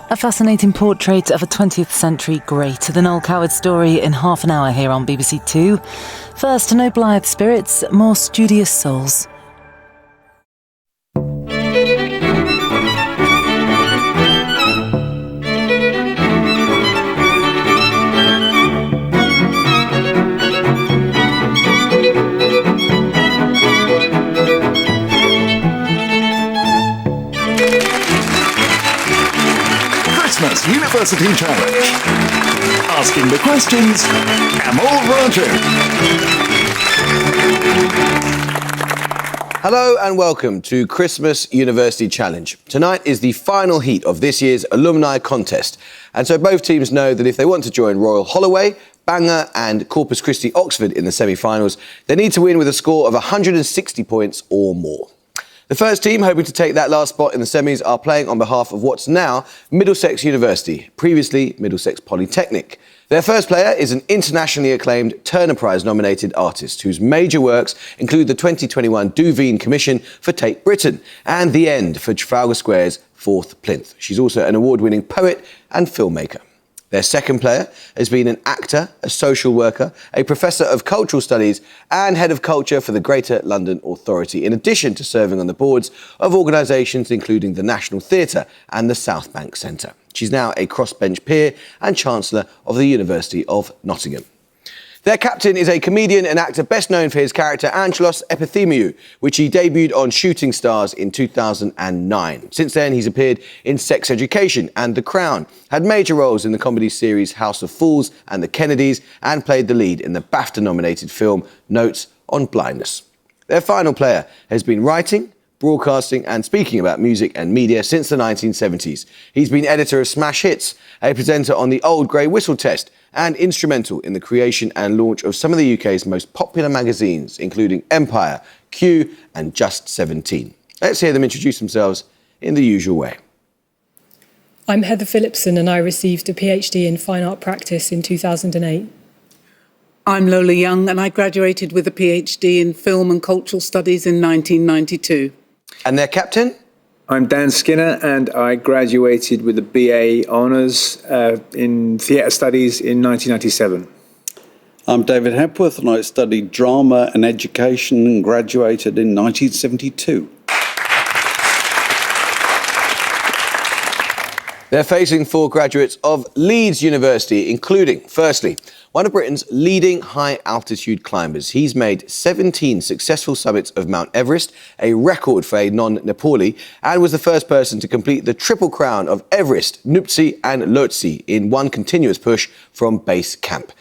A fascinating portrait of a 20th century great, the Noel Coward story in half an hour here on BBC Two. First, no blithe spirits, more studious souls. Christmas University Challenge. Asking the questions, Emil Roger. Hello and welcome to Christmas University Challenge. Tonight is the final heat of this year's alumni contest. And so both teams know that if they want to join Royal Holloway, Bangor and Corpus Christi Oxford in the semi-finals, they need to win with a score of 160 points or more. The first team, hoping to take that last spot in the semis, are playing on behalf of what's now Middlesex University, previously Middlesex Polytechnic. Their first player is an internationally acclaimed Turner Prize-nominated artist whose major works include the 2021 Duveen Commission for Tate Britain and The End for Trafalgar Square's Fourth Plinth. She's also an award-winning poet and filmmaker. Their second player has been an actor, a social worker, a professor of cultural studies and head of culture for the Greater London Authority, in addition to serving on the boards of organisations including the National Theatre and the South Bank Centre. She's now a crossbench peer and Chancellor of the University of Nottingham. Their captain is a comedian and actor best known for his character Angelos Epithemiou, which he debuted on Shooting Stars in 2009. Since then, he's appeared in Sex Education and The Crown, had major roles in the comedy series House of Fools and The Kennedys, and played the lead in the BAFTA-nominated film Notes on Blindness. Their final player has been writing, broadcasting and speaking about music and media since the 1970s. He's been editor of Smash Hits, a presenter on the Old Grey Whistle Test, and instrumental in the creation and launch of some of the UK's most popular magazines, including Empire, Q and Just 17. Let's hear them introduce themselves in the usual way. I'm Heather Phillipson and I received a PhD in Fine Art Practice in 2008. I'm Lola Young and I graduated with a PhD in Film and Cultural Studies in 1992. And their captain? I'm Dan Skinner and I graduated with a BA Honours in Theatre Studies in 1997. I'm David Hepworth and I studied drama and education and graduated in 1972. They're facing four graduates of Leeds University, including, firstly, one of Britain's leading high-altitude climbers. He's made 17 successful summits of Mount Everest, a record for a non-Nepali, and was the first person to complete the Triple Crown of Everest, Nuptse and Lhotse in one continuous push from base camp.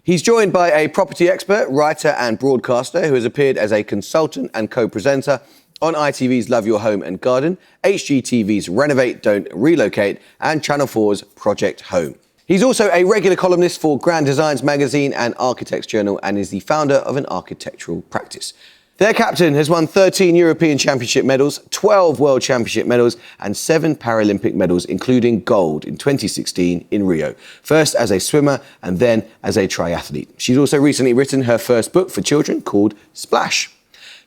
He's joined by a property expert, writer and broadcaster who has appeared as a consultant and co-presenter on ITV's Love Your Home and Garden, HGTV's Renovate, Don't Relocate, and Channel 4's Project Home. He's also a regular columnist for Grand Designs magazine and Architects Journal and is the founder of an architectural practice. Their captain has won 13 European Championship medals, 12 World Championship medals and 7 Paralympic medals, including gold in 2016 in Rio, first as a swimmer and then as a triathlete. She's also recently written her first book for children called Splash.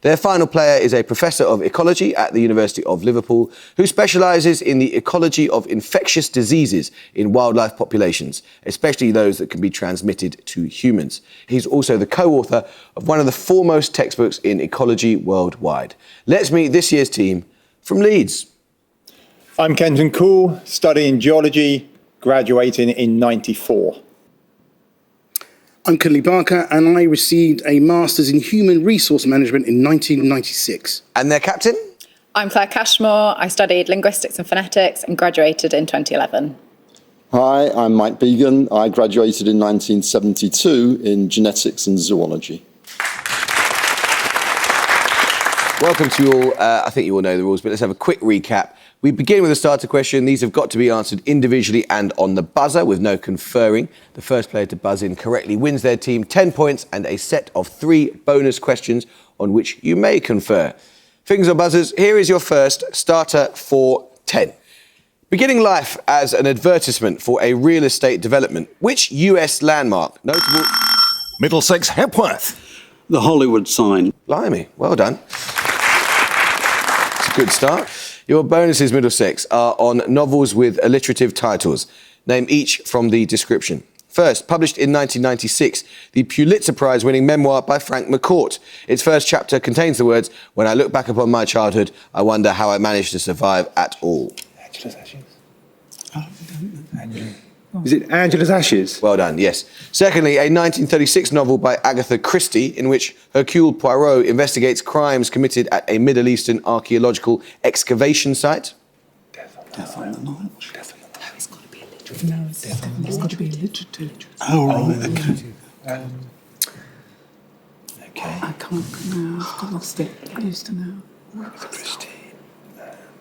Their final player is a professor of ecology at the University of Liverpool who specialises in the ecology of infectious diseases in wildlife populations, especially those that can be transmitted to humans. He's also the co-author of one of the foremost textbooks in ecology worldwide. Let's meet this year's team from Leeds. I'm Kenton Cool, studying geology, graduating in '94. I'm Kunle Barker and I received a Master's in Human Resource Management in 1996. And their captain? I'm Claire Cashmore. I studied linguistics and phonetics and graduated in 2011. Hi, I'm Mike Began. I graduated in 1972 in genetics and zoology. Welcome to you all. I think you all know the rules, but let's have a quick recap. We begin with a starter question. These have got to be answered individually and on the buzzer with no conferring. The first player to buzz in correctly wins their team 10 points and a set of 3 bonus questions on which you may confer. Fingers on buzzers, here is your first starter for 10. Beginning life as an advertisement for a real estate development, which US landmark, notable... Middlesex Hepworth. The Hollywood sign. Blimey, well done. It's a good start. Your bonuses, Middlesex, are on novels with alliterative titles. Name each from the description. First, published in 1996, the Pulitzer Prize-winning memoir by Frank McCourt. Its first chapter contains the words, "When I look back upon my childhood, I wonder how I managed to survive at all." Angela's Ashes. Is it Angela's Ashes? Well done, yes. Secondly, a 1936 novel by Agatha Christie in which Hercule Poirot investigates crimes committed at a Middle Eastern archaeological excavation site. Death on the Nile. It's got to be alliterative. No, it's got to be alliterative. Oh, right, okay. I can't know. I've got lost it. I used to know. Christie.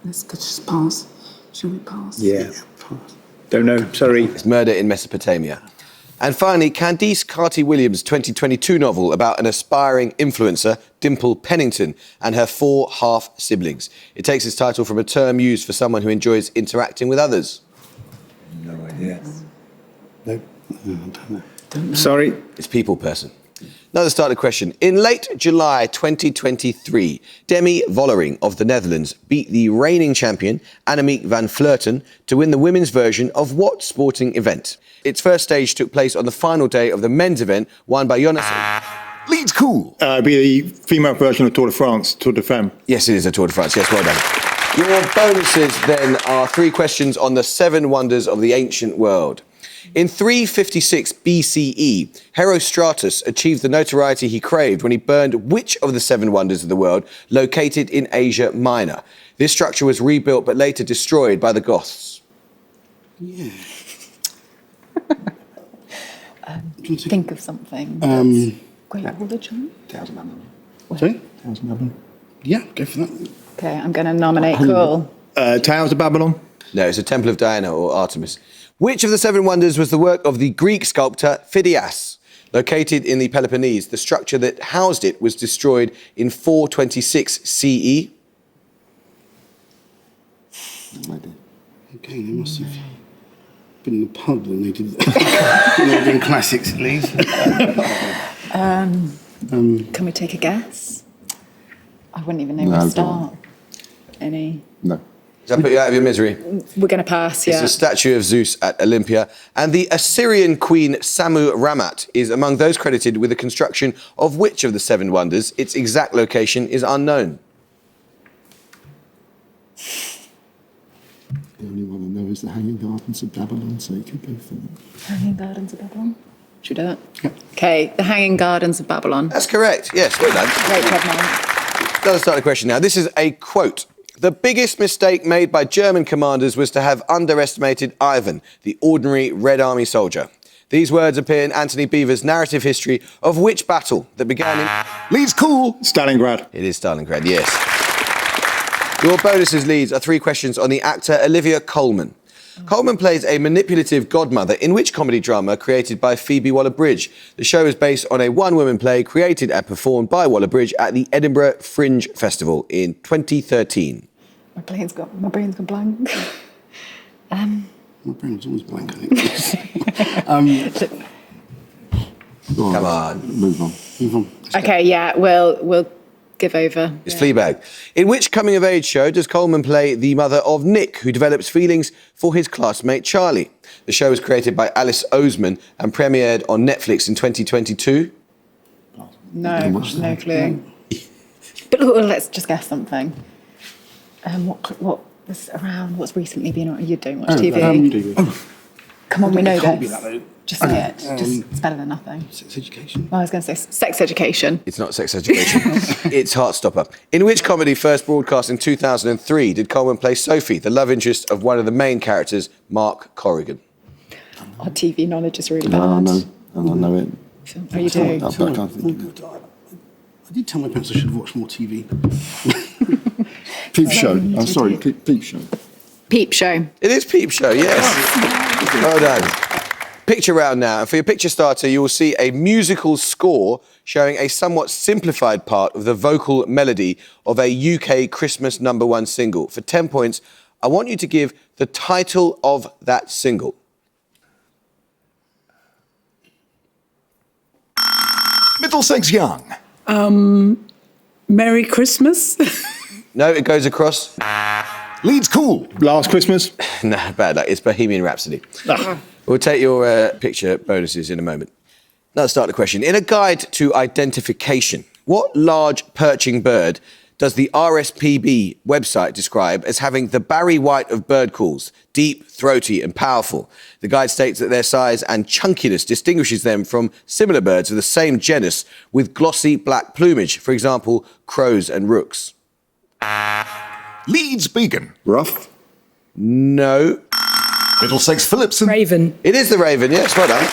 Let's just pass. Shall we pass? Yeah. Don't know, sorry. It's Murder in Mesopotamia. And finally, Candice Carty-Williams' 2022 novel about an aspiring influencer, Dimple Pennington, and her 4 half-siblings. It takes its title from a term used for someone who enjoys interacting with others. No idea. No. I don't know. Sorry. It's people person. Another starter question. In late July 2023, Demi Vollering of the Netherlands beat the reigning champion, Annemiek van Vleuten, to win the women's version of what sporting event? Its first stage took place on the final day of the men's event, won by Jonas. Leeds cool. Be the female version of Tour de France, Tour de Femme. Yes, it is a Tour de France. Yes, well done. Your bonuses then are 3 questions on the 7 wonders of the ancient world. In 356 BCE, Herostratus achieved the notoriety he craved when he burned which of the 7 wonders of the world located in Asia Minor? This structure was rebuilt but later destroyed by the Goths. Yeah. Think of something. Great religion. Towers of Babylon. Sorry? Towers of Babylon. Yeah, go for that. Okay, I'm going to nominate Cool. Towers of Babylon. No, it's the Temple of Diana or Artemis. Which of the 7 wonders was the work of the Greek sculptor Phidias? Located in the Peloponnese, the structure that housed it was destroyed in 426 CE. No idea. Okay, they must have been in the pub when they did that. They were doing classics at least. Can we take a guess? I wouldn't even know where to start. Any? No. Does that put you out of your misery? We're going to pass, yeah. It's a statue of Zeus at Olympia. And the Assyrian queen Samu Ramat is among those credited with the construction of which of the 7 wonders? Its exact location is unknown. The only one I know is the Hanging Gardens of Babylon, so you could go for that. Hanging Gardens of Babylon? Should we do that? Okay, the Hanging Gardens of Babylon. That's correct, yes, well done. Great job, man. Another starter question now. This is a quote. The biggest mistake made by German commanders was to have underestimated Ivan, the ordinary Red Army soldier. These words appear in Anthony Beevor's narrative history of which battle that began in... Leeds cool. Stalingrad. It is Stalingrad, yes. Your bonuses, Leeds, are 3 questions on the actor Olivia Colman. Colman plays a manipulative godmother in which comedy drama created by Phoebe Waller-Bridge? The show is based on a one-woman play created and performed by Waller-Bridge at the Edinburgh Fringe Festival in 2013. My brain's gone blank. My brain was always blank, I think. Come on. Move on. Okay, yeah, we'll give over. It's Fleabag. In which coming-of-age show does Coleman play the mother of Nick, who develops feelings for his classmate Charlie? The show was created by Alice Oseman and premiered on Netflix in 2022. No clue. But let's just guess something. What was around? What's recently been on? You don't watch TV. Come on, we know Can't this. be that, though. Just say it. It's better than nothing. Sex education. Well, I was going to say sex education. It's not Sex Education. It's Heartstopper. In which comedy first broadcast in 2003 did Coleman play Sophie, the love interest of one of the main characters, Mark Corrigan? Our TV knowledge is really bad. I know it. Oh, you do? I can't think. I did tell my parents I should have watched more TV. Peep Show. I'm sorry, Peep Show. Peep Show. It is Peep Show, yes. Well done. Picture round now, and for your picture starter, you will see a musical score showing a somewhat simplified part of the vocal melody of a UK Christmas #1 single. For 10 points, I want you to give the title of that single. Middlesex Young. Merry Christmas. No, it goes across. Leeds cool. Last Christmas. Nah, bad luck. It's Bohemian Rhapsody. We'll take your picture bonuses in a moment. Now let's start the question. In a guide to identification, what large perching bird does the RSPB website describe as having the Barry White of bird calls, deep, throaty and powerful? The guide states that their size and chunkiness distinguishes them from similar birds of the same genus with glossy black plumage, for example, crows and rooks. Leeds beacon. Rough. No. Middlesex Phillipson. Raven. It is the raven, yes, well done.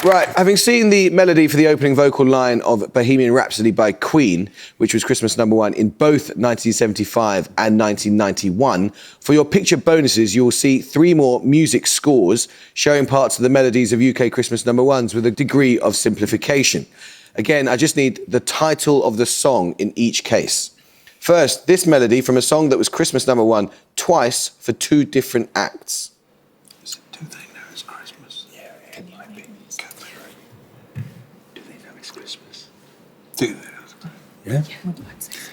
Right, having seen the melody for the opening vocal line of Bohemian Rhapsody by Queen, which was Christmas #1 in both 1975 and 1991, for your picture bonuses, you will see 3 more music scores showing parts of the melodies of UK Christmas #1s with a degree of simplification. Again, I just need the title of the song in each case. First, this melody from a song that was Christmas #1 twice for 2 different acts. Do they know it's Christmas? Yeah, it might be. Do they know it's Christmas? Do they know it's Christmas?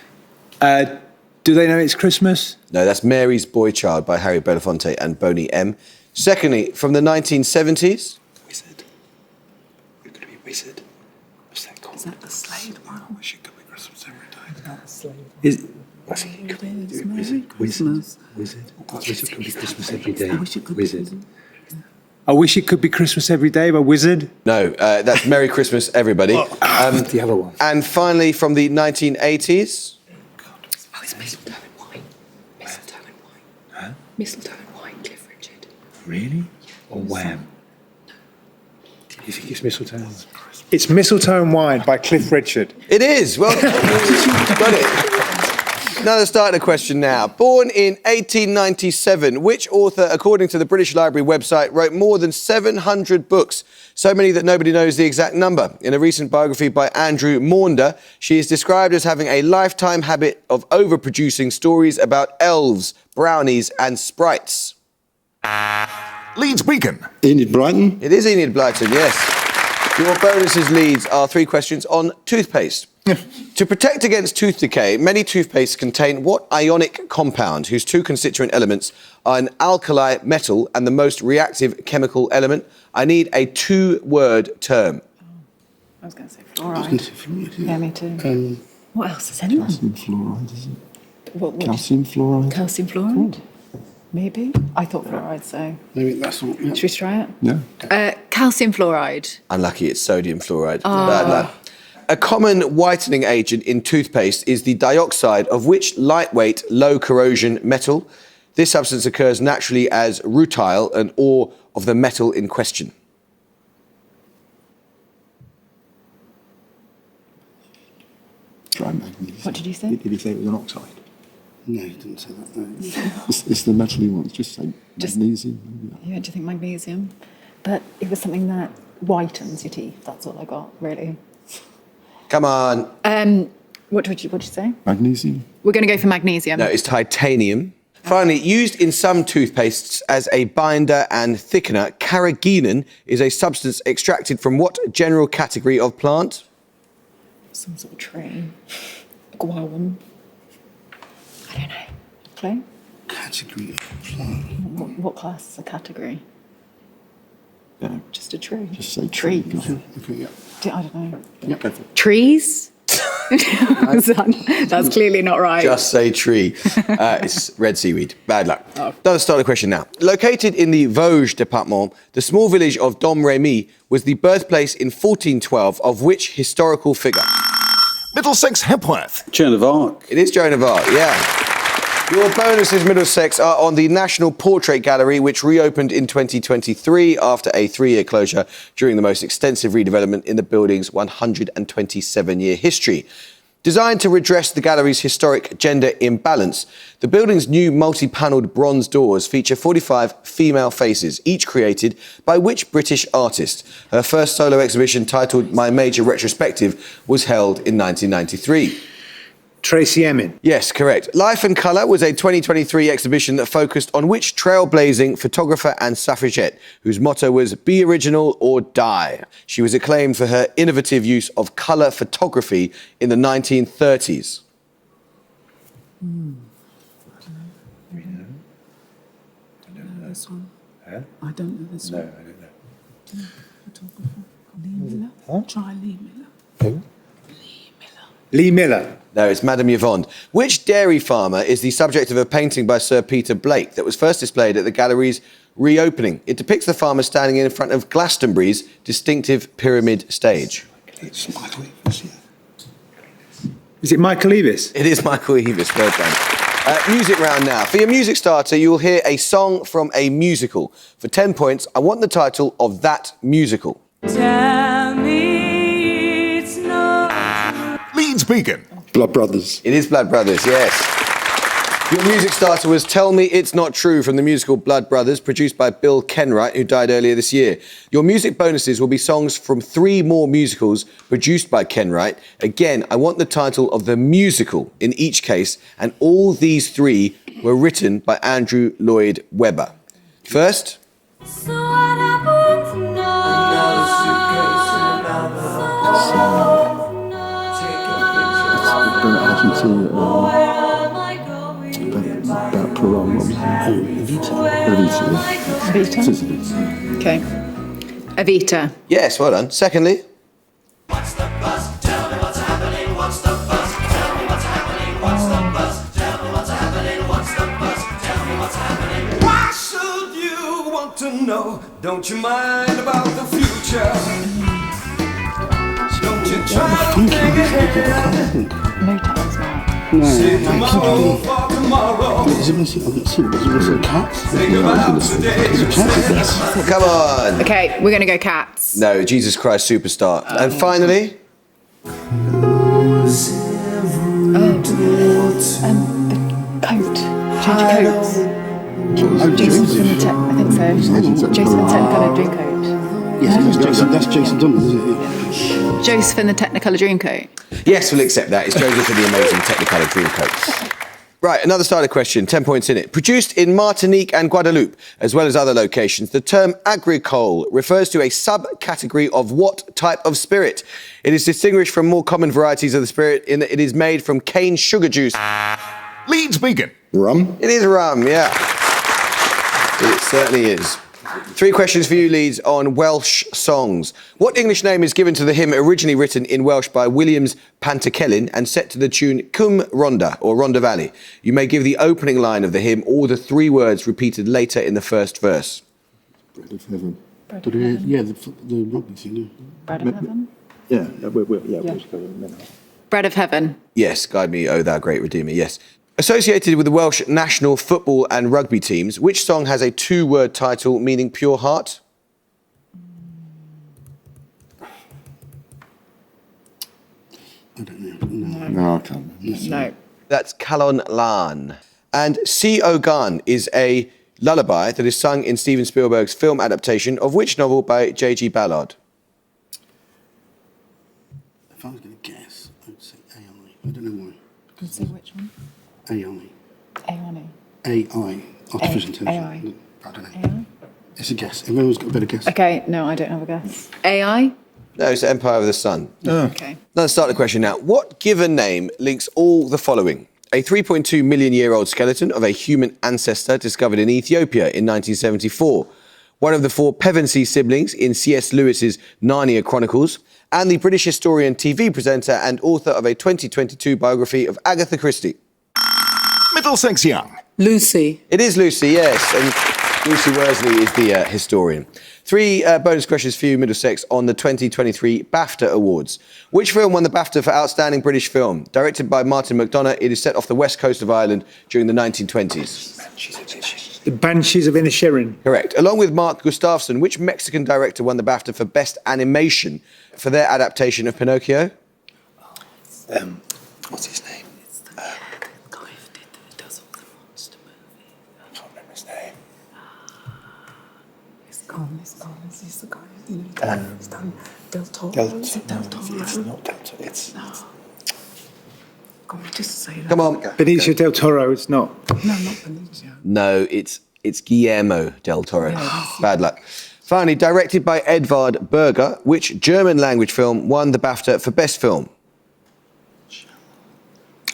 Yeah. Do they know it's Christmas? No, that's Mary's Boy Child by Harry Belafonte and Boney M. Secondly, from the 1970s. Wizard. You're going to be Wizard. What's that called? Is that the Slade one? I wish it could be Christmas every day. That's Slade. Is what's it? Wizard. Wizard. I wish it could be Christmas every day. I wish it could Wizard. I wish it could be Christmas every day by Wizard. No, that's Merry Christmas, Everybody. The other one. And finally, from the 1980s. Oh, it's Mistletoe and Wine. Mistletoe and Wine. Huh? Mistletoe and Wine, Cliff Richard. Really? Or Wham? You think it's Mistletoe? It's Mistletoe and Wine by Cliff Richard. It is. Well, got it. Now let's start the question now. Born in 1897, which author, according to the British Library website, wrote more than 700 books? So many that nobody knows the exact number. In a recent biography by Andrew Maunder, she is described as having a lifetime habit of overproducing stories about elves, brownies and sprites. Leeds beacon. Enid Blyton. It is Enid Blyton, yes. Your bonuses leads are 3 questions on toothpaste. To protect against tooth decay, many toothpastes contain what ionic compound whose 2 constituent elements are an alkali metal and the most reactive chemical element? I need a 2-word term. I was going to say fluoride. Yeah, me too. What else is in there? Calcium fluoride, is it? What? Calcium fluoride. Calcium fluoride? Maybe. I thought fluoride, so. Maybe that's all. Yeah. Should we try it? Yeah. Calcium fluoride. Unlucky, it's sodium fluoride. Bad luck. A common whitening agent in toothpaste is the dioxide of which lightweight, low corrosion metal? This substance occurs naturally as rutile, an ore of the metal in question. Dry magnesium. What did you say? Did he say it was an oxide? No, he didn't say that. No. It's the metal he wants. Just say magnesium. Yeah, do you think magnesium? But it was something that whitens your teeth. That's all I got, really. Come on. What did you say? Magnesium. We're going to go for magnesium. No, it's titanium. Finally, used in some toothpastes as a binder and thickener, carrageenan is a substance extracted from what general category of plant? Some sort of tree. A guava one. I don't know. Clay? Category of plant. What class is a category? Yeah. Just a tree. Just say trees. Okay, yeah. I don't know. Yeah, go for it. Trees? That's clearly not right. Just say tree. It's red seaweed. Bad luck. Let's start the question now. Located in the Vosges department, the small village of Domremy was the birthplace in 1412 of which historical figure? Middlesex Hepworth. Joan of Arc. It is Joan of Arc, yeah. Your bonuses, Middlesex, are on the National Portrait Gallery, which reopened in 2023 after a 3-year closure during the most extensive redevelopment in the building's 127-year history. Designed to redress the gallery's historic gender imbalance, the building's new multi-panelled bronze doors feature 45 female faces, each created by which British artist? Her first solo exhibition, titled My Major Retrospective, was held in 1993. Tracy Emin. Yes, correct. Life and Colour was a 2023 exhibition that focused on which trailblazing photographer and suffragette, whose motto was "Be original or die." She was acclaimed for her innovative use of colour photography in the 1930s. This one. Huh? I don't know this No, one. I don't know. Photographer. Lee Miller. Try Lee Miller. Who? Lee Miller. No, it's Madame Yvonne. Which dairy farmer is the subject of a painting by Sir Peter Blake that was first displayed at the gallery's reopening? It depicts the farmer standing in front of Glastonbury's distinctive pyramid stage. It's Michael Eavis, yeah. Is it Michael Eavis? It is Michael Eavis, well done. Music round now. For your music starter, you will hear a song from a musical. For 10 points, I want the title of that musical. Tell me it's not. Leeds Beacon. Blood Brothers. It is Blood Brothers, yes. Your music starter was Tell Me It's Not True from the musical Blood Brothers, produced by Bill Kenwright, who died earlier this year. Your music bonuses will be songs from 3 more musicals produced by Kenwright. Again, I want the title of the musical in each case, and all these 3 were written by Andrew Lloyd Webber. First... So what happens now? Another suitcase, About Peron. Evita. Okay. Evita. Yes, well done. Secondly... What's the buzz? Tell me what's happening. What's the buzz? Tell me what's happening. What's the buzz? Tell me what's happening. What's the buzz? Tell me what's happening. Why should you want to know? Don't you mind about the future? Don't you try to think ahead? No times now. Say tomorrow for tomorrow. Is it cats? Think about today. Come on. Okay, we're going to go Cats. No, Jesus Christ Superstar. And finally... The coat. Change your coats. Jason from the I think so. Joseph and the Technicolor Dreamcoat. Yes, that's Jason Dunn, isn't it? Joseph and the Technicolor Dreamcoat. Yes, we'll accept that. It's Joseph and the Amazing Technicolor Dreamcoat. Right, another starter question, 10 points in it. Produced in Martinique and Guadeloupe, as well as other locations, the term agricole refers to a subcategory of what type of spirit? It is distinguished from more common varieties of the spirit in that it is made from cane sugar juice. Leeds Beacon. Rum. It is rum, yeah. It certainly is. 3 questions for you, Leeds, on Welsh songs. What English name is given to the hymn originally written in Welsh by Williams Pantycelyn and set to the tune Cwm Rhondda, or Rhondda Valley? You may give the opening line of the hymn or the 3 words repeated later in the first verse. Bread of Heaven. Yeah, the rugby thing, yeah. Bread of Heaven? Yeah, Bread of Heaven. Yes, guide me, O thou great Redeemer, yes. Associated with the Welsh national football and rugby teams, which song has a 2-word title meaning pure heart? I don't know. No, I can't. No. That's Calon Lan. And See O Gun is a lullaby that is sung in Steven Spielberg's film adaptation of which novel by J.G. Ballard? If I was going to guess, I would say AI. I don't know why. Can you say which one? AI. Aoni. AI. Artificial intelligence. AI. I don't know. AI? It's a guess. Everyone's got a better guess. Okay, no, I don't have a guess. AI? No, it's Empire of the Sun. Okay. Let's start the question now. What given name links all the following? A 3.2 million year old skeleton of a human ancestor discovered in Ethiopia in 1974. One of the 4 Pevensey siblings in C.S. Lewis's Narnia Chronicles, and the British historian, TV presenter and author of a 2022 biography of Agatha Christie. Middlesex Young. Lucy. It is Lucy, yes, and Lucy Worsley is the historian. 3 bonus questions for you, Middlesex, on the 2023 BAFTA Awards. Which film won the BAFTA for Outstanding British Film? Directed by Martin McDonagh, it is set off the west coast of Ireland during the 1920s. The Banshees of Inisherin. Correct. Along with Mark Gustafson, which Mexican director won the BAFTA for Best Animation for their adaptation of Pinocchio? What's his name? It's the guy who does all the monster movies. I can't remember his name. He's the guy. He's done Del Toro. Is it Del Toro? It's not Del Toro. It's... No. Go on, just say that. Come on. Benicio del Toro, it's not. No, not Benicio. No, it's Guillermo del Toro. Bad luck. Finally, directed by Edvard Berger, which German language film won the BAFTA for Best Film?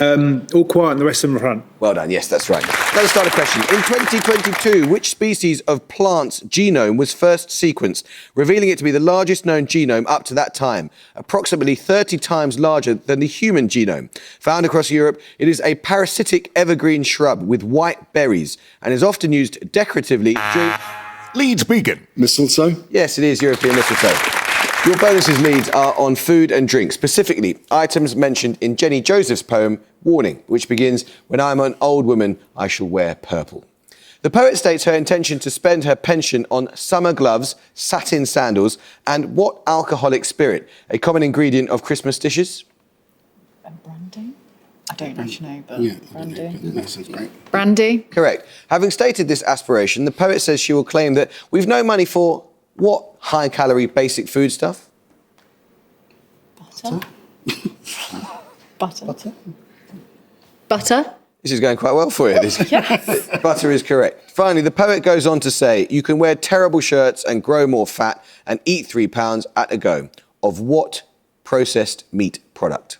All quiet and the rest of them run. Well done, yes, that's right. Let us start a question. In 2022, which species of plant's genome was first sequenced, revealing it to be the largest known genome up to that time, approximately 30 times larger than the human genome? Found across Europe, it is a parasitic evergreen shrub with white berries and is often used decoratively during... Leeds Beacon. Mistletoe? Yes, it is European mistletoe. Your bonuses leads are on food and drink, specifically items mentioned in Jenny Joseph's poem, Warning, which begins, "When I'm an old woman, I shall wear purple." The poet states her intention to spend her pension on summer gloves, satin sandals, and what alcoholic spirit? A common ingredient of Christmas dishes? Brandy? I don't actually know, but Yeah, brandy. that sounds great. Brandy? Correct. Having stated this aspiration, the poet says she will claim that we've no money for what high-calorie basic food stuff? Butter? Butter? Butter? This is going quite well for you. Yes. Butter is correct. Finally, the poet goes on to say, you can wear terrible shirts and grow more fat and eat 3 pounds at a go. Of what processed meat product?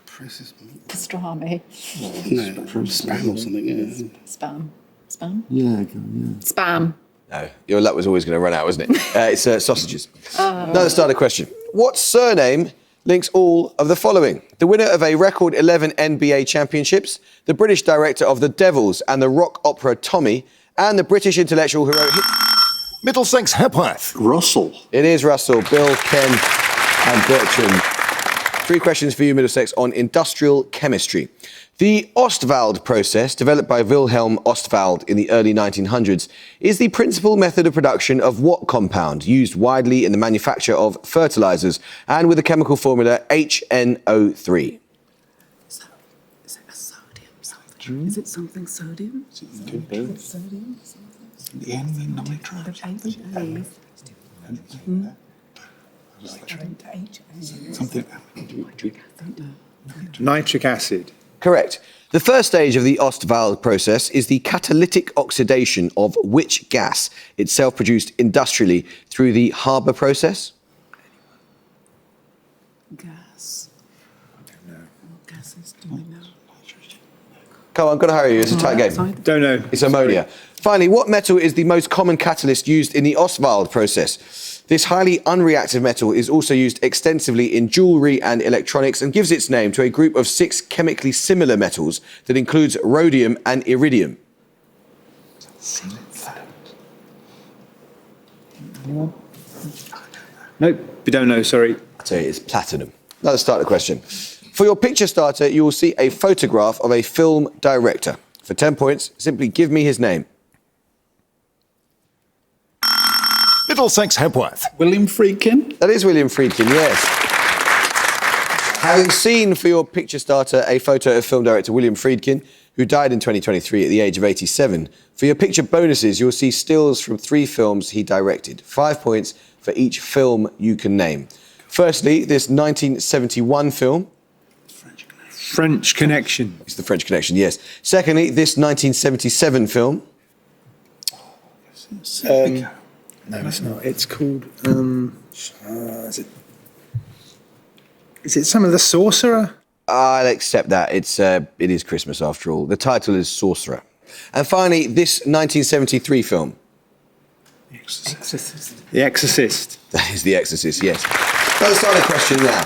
Processed meat. Pastrami. No, spam or something, yeah. Spam. Spam? Yeah, Spam. No, your luck was always going to run out, wasn't it? It's sausages. Another starter question. What surname links all of the following? The winner of a record 11 NBA championships, the British director of The Devils and the rock opera Tommy, and the British intellectual who wrote... Middlesex Hepworth. Russell. It is Russell, Bill, Ken and Bertrand. 3 questions for you, Middlesex, on industrial chemistry. The Ostwald process, developed by Wilhelm Ostwald in the early 1900s, is the principal method of production of what compound, used widely in the manufacture of fertilizers and with the chemical formula HNO3? Is it a sodium something? Is it something sodium? Could be. Sodium? The N nitrate. Something. Nitric acid. Correct. The first stage of the Ostwald process is the catalytic oxidation of which gas, itself produced industrially through the Haber process? Gas. I don't know. What gases do we know? Come on, got to hurry you. It's a tight game. Don't know. It's ammonia. Finally, what metal is the most common catalyst used in the Ostwald process? This highly unreactive metal is also used extensively in jewellery and electronics and gives its name to a group of 6 chemically similar metals that includes rhodium and iridium. Nope, we don't know, sorry. I'll tell you, it's platinum. Now let's start the question. For your picture starter, you will see a photograph of a film director. For 10 points, simply give me his name. Middlesex Hepworth. William Friedkin? That is William Friedkin, yes. Having seen for your picture starter a photo of film director William Friedkin, who died in 2023 at the age of 87, for your picture bonuses, you'll see stills from 3 films he directed. 5 points for each film you can name. Firstly, this 1971 film. French Connection. It's the French Connection, yes. Secondly, this 1977 film. No, it's not. It's called... Is it some of the Sorcerer? I'll accept that. It is Christmas after all. The title is Sorcerer. And finally, this 1973 film. The Exorcist. The Exorcist. That is The Exorcist, yes. Let's start a question now.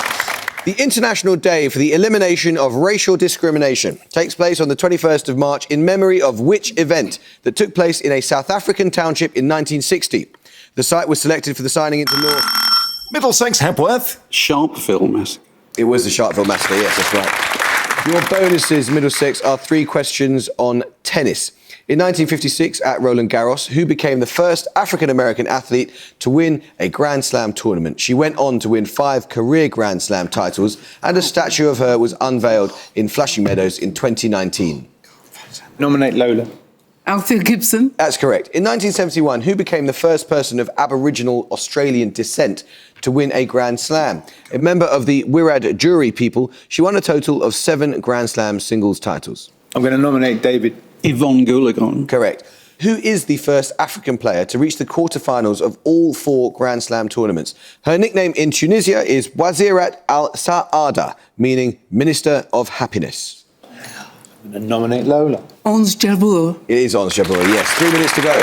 The International Day for the Elimination of Racial Discrimination takes place on the 21st of March in memory of which event that took place in a South African township in 1960? The site was selected for the signing into law. Middlesex Hepworth. Sharpeville Massacre. It was the Sharpeville Massacre, yes, that's right. Your bonuses, Middlesex, are 3 questions on tennis. In 1956 at Roland Garros, who became the first African-American athlete to win a Grand Slam tournament? She went on to win 5 career Grand Slam titles, and a statue of her was unveiled in Flushing Meadows in 2019. Nominate Lola. Althea Gibson. That's correct. In 1971, who became the first person of Aboriginal Australian descent to win a Grand Slam? A member of the Wiradjuri people, she won a total of 7 Grand Slam singles titles. I'm going to nominate David. Yvonne Goolagong. Correct. Who is the first African player to reach the quarterfinals of all 4 Grand Slam tournaments? Her nickname in Tunisia is Wazirat al-Sa'ada, meaning Minister of Happiness. I'm going to nominate Lola. Ons Jabeur. It is Ons Jabeur, yes. 3 minutes to go.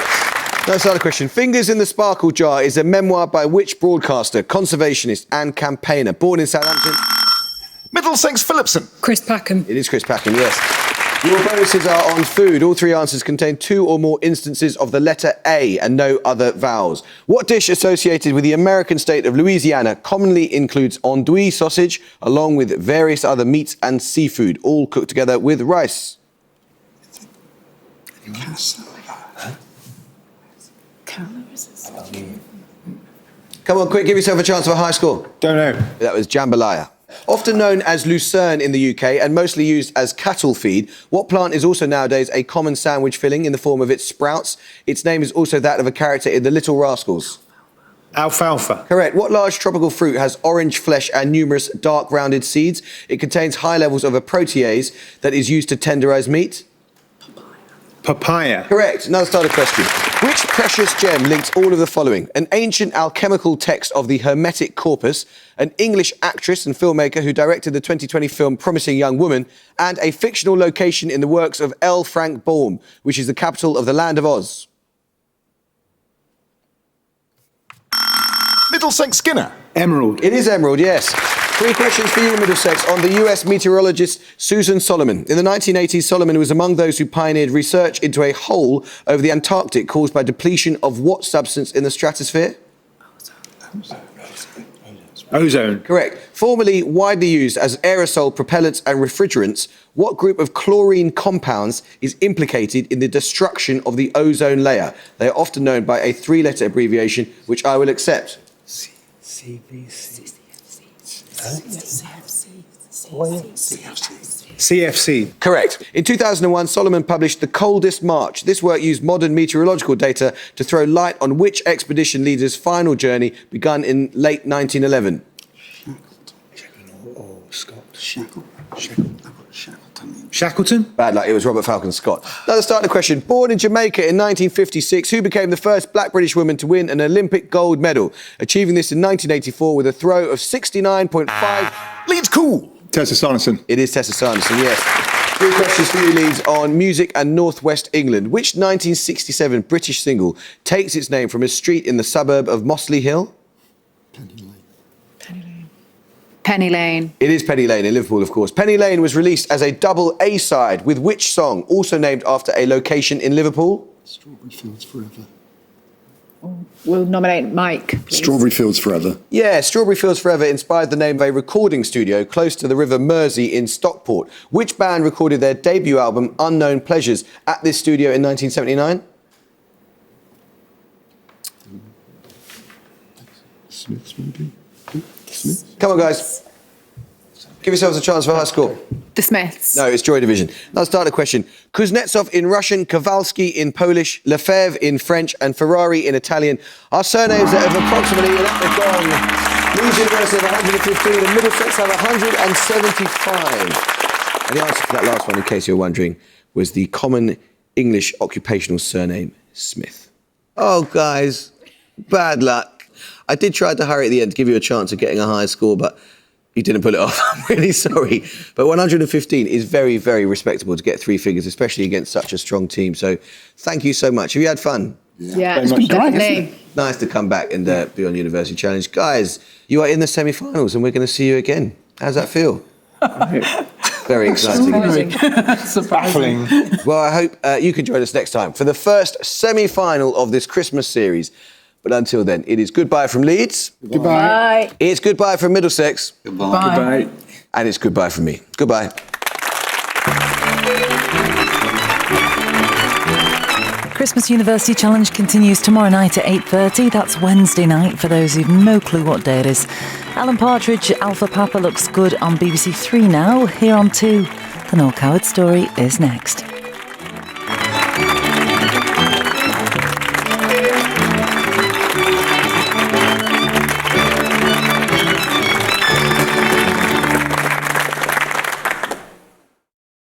That's another question. Fingers in the Sparkle Jar is a memoir by which broadcaster, conservationist and campaigner? Born in Southampton. Middlesex Phillipson. Chris Packham. It is Chris Packham, yes. Your bonuses are on food. All 3 answers contain 2 or more instances of the letter A and no other vowels. What dish associated with the American state of Louisiana commonly includes andouille sausage, along with various other meats and seafood, all cooked together with rice? Come on, quick, give yourself a chance of a high score. Don't know. That was jambalaya. Often known as lucerne in the UK and mostly used as cattle feed, what plant is also nowadays a common sandwich filling in the form of its sprouts? Its name is also that of a character in The Little Rascals. Alfalfa. Correct. What large tropical fruit has orange flesh and numerous dark rounded seeds? It contains high levels of a protease that is used to tenderize meat. Papaya. Correct. Another starter question. Which precious gem links all of the following? An ancient alchemical text of the Hermetic Corpus, an English actress and filmmaker who directed the 2020 film Promising Young Woman, and a fictional location in the works of L. Frank Baum, which is the capital of the Land of Oz. Middlesex Skinner. Emerald. It is Emerald, yes. 3 questions for you, Middlesex, on the US meteorologist Susan Solomon. In the 1980s, Solomon was among those who pioneered research into a hole over the Antarctic caused by depletion of what substance in the stratosphere? Ozone. Correct. Formerly widely used as aerosol propellants and refrigerants, what group of chlorine compounds is implicated in the destruction of the ozone layer? They are often known by a 3-letter abbreviation, which I will accept. CFC. Correct. In 2001, Solomon published The Coldest March. This work used modern meteorological data to throw light on which expedition leader's final journey begun in late 1911. Shackleton. Bad luck, it was Robert Falcon Scott. Another starter question. Born in Jamaica in 1956, who became the first black British woman to win an Olympic gold medal, achieving this in 1984 with a throw of 69.5. Leeds Cool. Tessa Sanderson. It is Tessa Sanderson, yes. 3 questions for you, Leeds, on music and northwest England. Which 1967 British single takes its name from a street in the suburb of Mossley Hill? Penny Lane. It is Penny Lane in Liverpool, of course. Penny Lane was released as a double A-side with which song, also named after a location in Liverpool? Strawberry Fields Forever. We'll nominate Mike, please. Strawberry Fields Forever. Yeah, Strawberry Fields Forever inspired the name of a recording studio close to the River Mersey in Stockport. Which band recorded their debut album, Unknown Pleasures, at this studio in 1979? Smiths, maybe. Smiths? Come on, guys. Give yourselves a chance for a high score. The Smiths. No, it's Joy Division. Now, start a question. Kuznetsov in Russian, Kowalski in Polish, Lefebvre in French, and Ferrari in Italian are surnames that have approximately gone. Leeds University have 115 and Middlesex have 175. And the answer to that last one, in case you're wondering, was the common English occupational surname, Smith. Oh, guys, bad luck. I did try to hurry at the end to give you a chance of getting a high score, but you didn't pull it off. I'm really sorry. But 115 is very, very respectable to get 3 figures, especially against such a strong team. So thank you so much. Have you had fun? Yeah, it's been definitely. Nice to come back and be on University Challenge. Guys, you are in the semi-finals and we're going to see you again. How's that feel? Very exciting. Baffling. Well, I hope you can join us next time for the first semi-final of this Christmas series. But until then, it is goodbye from Leeds. Goodbye. Bye. It's goodbye from Middlesex. Goodbye. Goodbye. And it's goodbye from me. Goodbye. Christmas University Challenge continues tomorrow night at 8:30. That's Wednesday night for those who've no clue what day it is. Alan Partridge, Alpha Papa looks good on BBC 3 now. Here on 2, The Noel Coward Story is next.